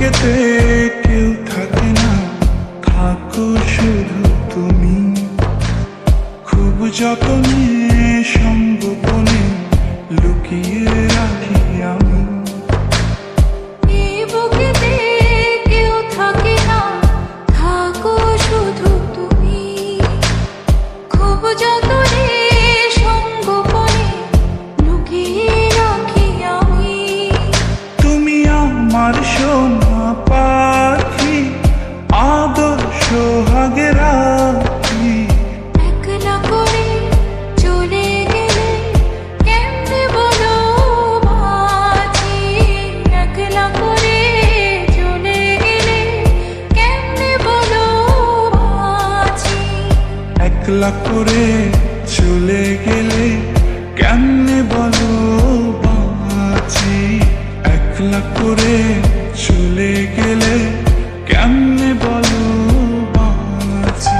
বুকেতে কেউ থাকে না, থাকো শুধু তুমি। খুব যতনে সংগোপনে লুকিয়ে রাখি আমি। বুকেতে কেউ থাকে না, থাকো শুধু তুমি। খুব যতনে সংগোপনে লুকিয়ে রাখি আমি। তুমি আমার সোনা পাখি, আদর সোহাগে রাখি। একলা করে চলে গেলে কেমনে বলো বাঁচি। একলা করে চলে গেলে কেমনে বলো বাঁচি। একলা করে চলে গেলে কেমনে বলো বাঁচি। একলা করে চলে গেলে কেমনে বলো বাঁচি।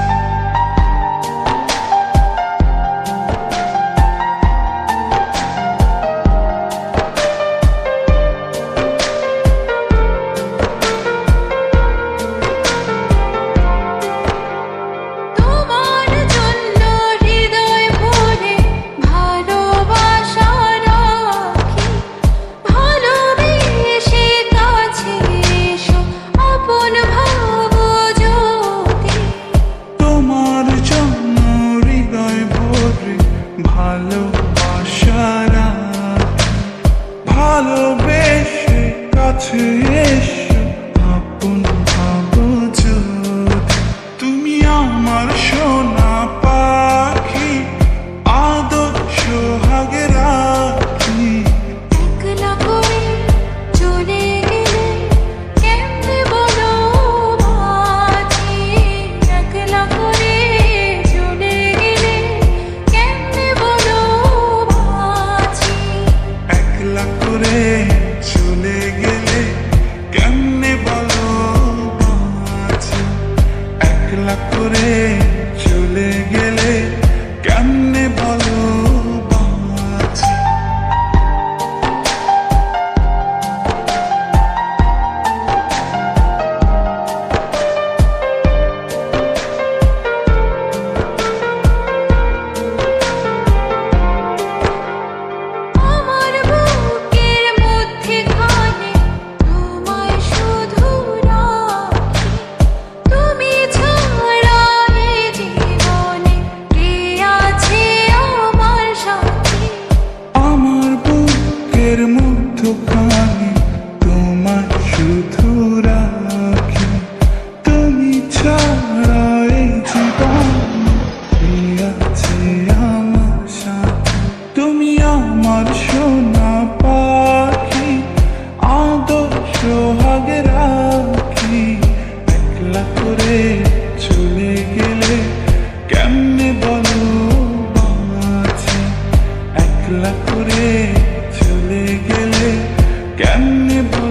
তোমার জন্য হৃদয় ভরে ভালোবাসা রাখি। ভালোবেসে কাছে এসো, আপন ভাবো যদি। তোমার জন্য হৃদয় ভরে ভালোবাসা রাখি। ভালোবেসে কাছে এসো, আপন ভাবো যদি। তুমি আমার সোনা পাখি, আদর সোহাগে রাখি। একলা করে চলে গেলে কেমনে বলো বাঁচি। একলা করে চলে গেলে কেমনে বলো বাঁচি। একলা করে চলে গেলে কেমনে বলো বাঁচি। একলা করে চলে গেলে কেমনে বলো বাঁচি। আমার বুকের মধ্যে খানে তোমায় শুধু রাখি। তুমি ছাড়া এই জীবনে কে আছে আমার সাথী। আমার বুকের মধ্যখানে তোমার শুধু রাখি। তুমি ছাড়া এই জীবনে কে আছে আমার সাথে। তুমি আমার সোনা পাখি, আদর সোহাগে রাখি। একলা করে চলে গেলে কেমনে বলো বাঁচি। একলা করে চলে গেলে কেমনে বলো